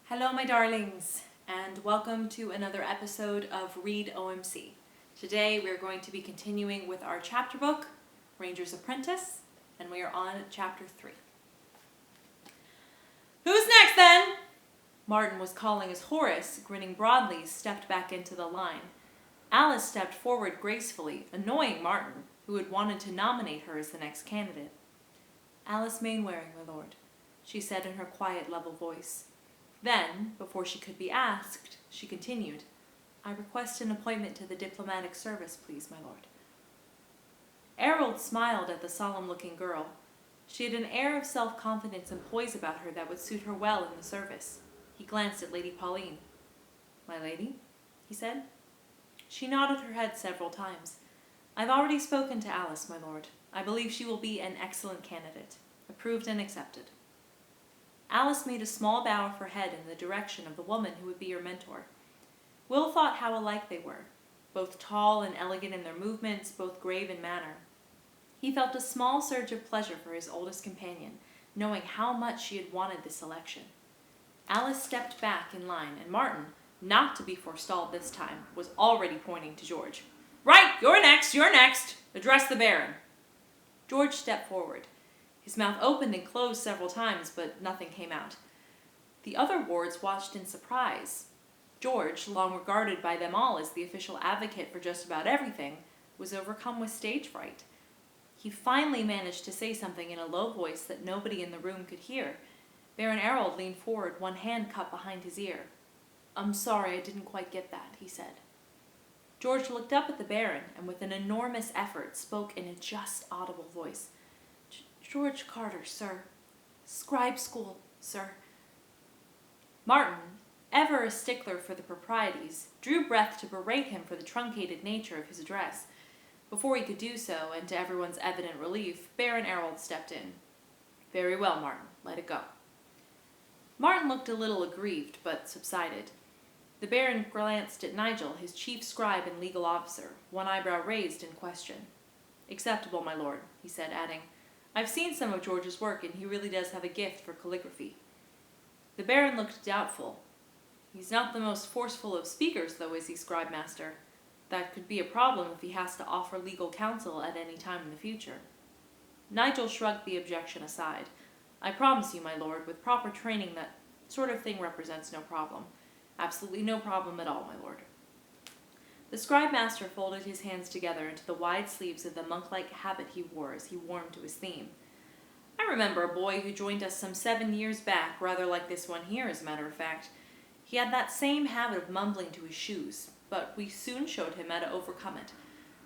Hello my darlings, and welcome to another episode of Read OMC. Today we're going to be continuing with our chapter book, Ranger's Apprentice, and we are on chapter 3. Who's next then? Martin was calling as Horace, grinning broadly, stepped back into the line. Alice stepped forward gracefully, annoying Martin, who had wanted to nominate her as the next candidate. Alice Mainwaring, my lord, she said in her quiet, level voice. Then, before she could be asked, she continued, I request an appointment to the diplomatic service, please, my lord. Harold smiled at the solemn-looking girl. She had an air of self-confidence and poise about her that would suit her well in the service. He glanced at Lady Pauline. My lady? He said. She nodded her head several times. I've already spoken to Alice, my lord. I believe she will be an excellent candidate. Approved and accepted. Alice made a small bow of her head in the direction of the woman who would be her mentor. Will thought how alike they were, both tall and elegant in their movements, both grave in manner. He felt a small surge of pleasure for his oldest companion, knowing how much she had wanted this election. Alice stepped back in line, and Martin, not to be forestalled this time, was already pointing to George. Right, you're next, you're next. Address the Baron. George stepped forward. His mouth opened and closed several times, but nothing came out. The other wards watched in surprise. George, long regarded by them all as the official advocate for just about everything, was overcome with stage fright. He finally managed to say something in a low voice that nobody in the room could hear. Baron Harold leaned forward, one hand cupped behind his ear. I'm sorry, I didn't quite get that, he said. George looked up at the Baron, and with an enormous effort spoke in a just audible voice. George Carter, sir. Scribe school, sir. Martin, ever a stickler for the proprieties, drew breath to berate him for the truncated nature of his address. Before he could do so, and to everyone's evident relief, Baron Harold stepped in. Very well, Martin. Let it go. Martin looked a little aggrieved, but subsided. The Baron glanced at Nigel, his chief scribe and legal officer, one eyebrow raised in question. Acceptable, my lord, he said, adding, I've seen some of George's work, and he really does have a gift for calligraphy. The Baron looked doubtful. He's not the most forceful of speakers, though, is he, scribe master? That could be a problem if he has to offer legal counsel at any time in the future. Nigel shrugged the objection aside. I promise you, my lord, with proper training that sort of thing represents no problem. Absolutely no problem at all, my lord. The scribe master folded his hands together into the wide sleeves of the monk-like habit he wore as he warmed to his theme. I remember a boy who joined us some 7 years back, rather like this one here, as a matter of fact. He had that same habit of mumbling to his shoes, but we soon showed him how to overcome it.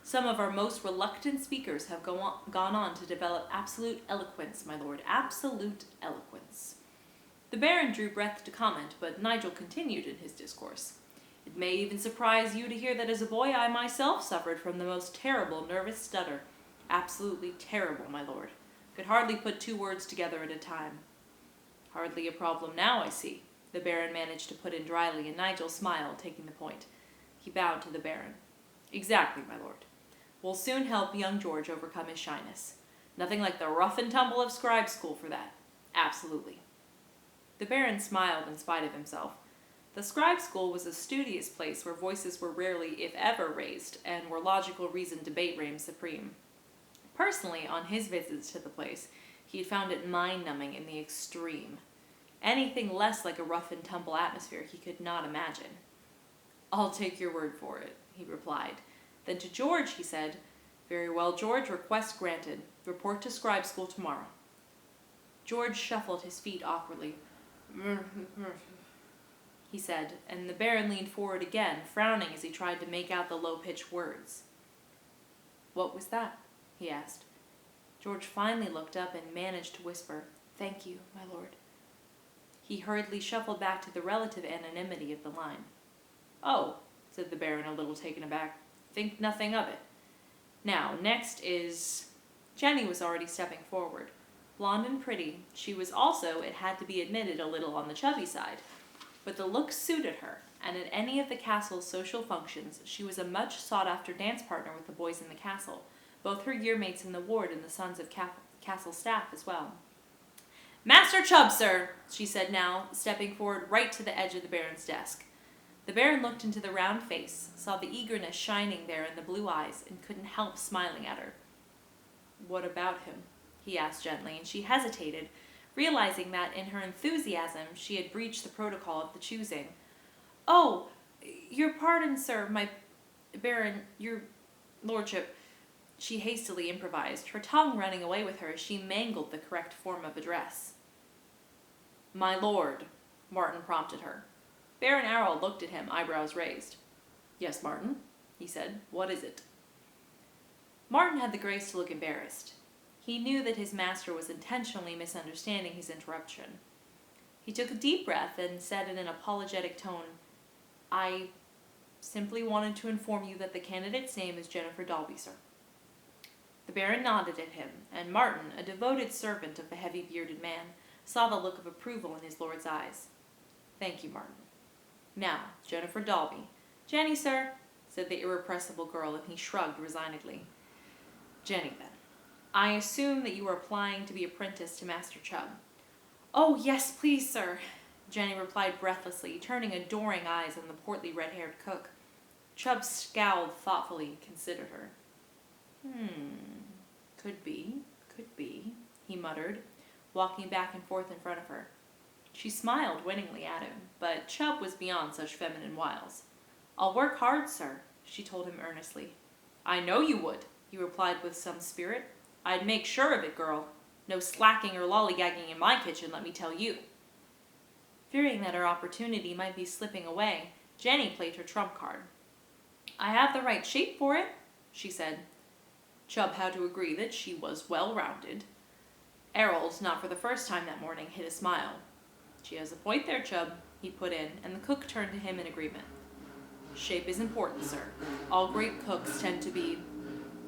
Some of our most reluctant speakers have gone on to develop absolute eloquence, my lord, absolute eloquence. The Baron drew breath to comment, but Nigel continued in his discourse. It may even surprise you to hear that as a boy I myself suffered from the most terrible nervous stutter. Absolutely terrible, my lord. Could hardly put 2 words together at a time. Hardly a problem now, I see, the Baron managed to put in dryly, and Nigel smiled, taking the point. He bowed to the Baron. Exactly, my lord. We'll soon help young George overcome his shyness. Nothing like the rough and tumble of scribe school for that. Absolutely. The Baron smiled in spite of himself. The scribe school was a studious place where voices were rarely, if ever, raised, and where logical reasoned debate reigned supreme. Personally, on his visits to the place, he had found it mind-numbing in the extreme. Anything less like a rough-and-tumble atmosphere he could not imagine. I'll take your word for it, he replied. Then to George, he said, Very well, George, request granted. Report to scribe school tomorrow. George shuffled his feet awkwardly. He said, and the Baron leaned forward again, frowning as he tried to make out the low-pitched words. What was that? He asked. George finally looked up and managed to whisper, Thank you, my lord. He hurriedly shuffled back to the relative anonymity of the line. Oh, said the Baron, a little taken aback. Think nothing of it. Now, next is... Jenny was already stepping forward. Blonde and pretty, she was also, it had to be admitted, a little on the chubby side. But the look suited her, and at any of the castle's social functions, she was a much sought-after dance partner with the boys in the castle, both her year-mates in the ward and the sons of castle staff as well. Master Chubb, sir, she said now, stepping forward right to the edge of the Baron's desk. The Baron looked into the round face, saw the eagerness shining there in the blue eyes, and couldn't help smiling at her. What about him? He asked gently, and she hesitated, realizing that in her enthusiasm she had breached the protocol of the choosing. Oh, your pardon, sir, my Baron, your lordship, she hastily improvised, her tongue running away with her as she mangled the correct form of address. My lord, Martin prompted her. Baron Errol looked at him, eyebrows raised. Yes, Martin, he said. What is it? Martin had the grace to look embarrassed. He knew that his master was intentionally misunderstanding his interruption. He took a deep breath and said in an apologetic tone, I simply wanted to inform you that the candidate's name is Jennifer Dalby, sir. The Baron nodded at him, and Martin, a devoted servant of the heavy-bearded man, saw the look of approval in his lord's eyes. Thank you, Martin. Now, Jennifer Dalby. Jenny, sir, said the irrepressible girl, and he shrugged resignedly. Jenny, then. I assume that you are applying to be apprenticed to Master Chubb. Oh, yes, please, sir, Jenny replied breathlessly, turning adoring eyes on the portly red-haired cook. Chubb scowled thoughtfully and considered her. Could be, he muttered, walking back and forth in front of her. She smiled winningly at him, but Chubb was beyond such feminine wiles. I'll work hard, sir, she told him earnestly. I know you would, he replied with some spirit. I'd make sure of it, girl. No slacking or lollygagging in my kitchen, let me tell you. Fearing that her opportunity might be slipping away, Jenny played her trump card. I have the right shape for it, she said. Chubb had to agree that she was well-rounded. Errol, not for the first time that morning, hid a smile. She has a point there, Chubb, he put in, and the cook turned to him in agreement. Shape is important, sir. All great cooks tend to be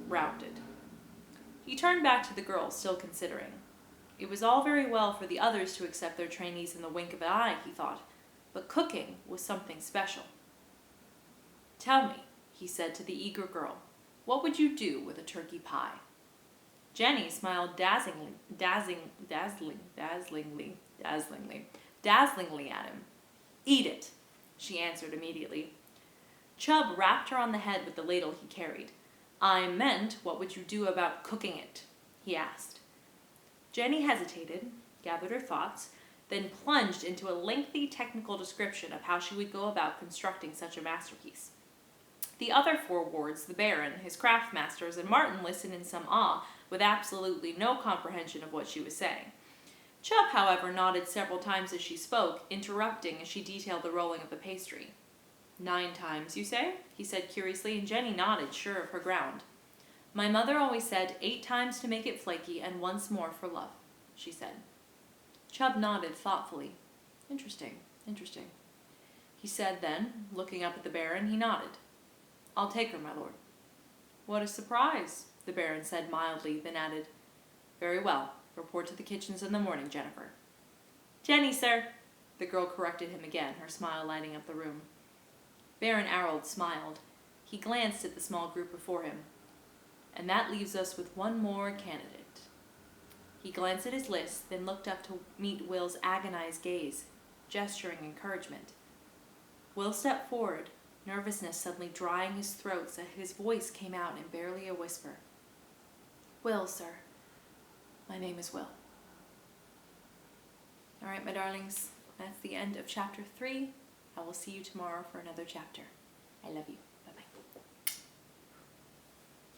rounded. He turned back to the girl, still considering. It was all very well for the others to accept their trainees in the wink of an eye, he thought, but cooking was something special. Tell me, he said to the eager girl, what would you do with a turkey pie? Jenny smiled dazzlingly at him. Eat it, she answered immediately. Chubb rapped her on the head with the ladle he carried. I meant, what would you do about cooking it? He asked. Jenny hesitated, gathered her thoughts, then plunged into a lengthy technical description of how she would go about constructing such a masterpiece. The other four wards, the Baron, his craft masters, and Martin listened in some awe, with absolutely no comprehension of what she was saying. Chubb, however, nodded several times as she spoke, interrupting as she detailed the rolling of the pastry. 9 times, you say? He said curiously, and Jenny nodded, sure of her ground. My mother always said 8 times to make it flaky and once more for love, she said. Chubb nodded thoughtfully. Interesting. He said then, looking up at the Baron, he nodded. I'll take her, my lord. What a surprise, the Baron said mildly, then added, Very well. Report to the kitchens in the morning, Jennifer. Jenny, sir, the girl corrected him again, her smile lighting up the room. Baron Errol smiled. He glanced at the small group before him. And that leaves us with one more candidate. He glanced at his list, then looked up to meet Will's agonized gaze, gesturing encouragement. Will stepped forward, nervousness suddenly drying his throat so his voice came out in barely a whisper. Will, sir. My name is Will. All right, my darlings, that's the end of chapter 3. I will see you tomorrow for another chapter. I love you. Bye-bye.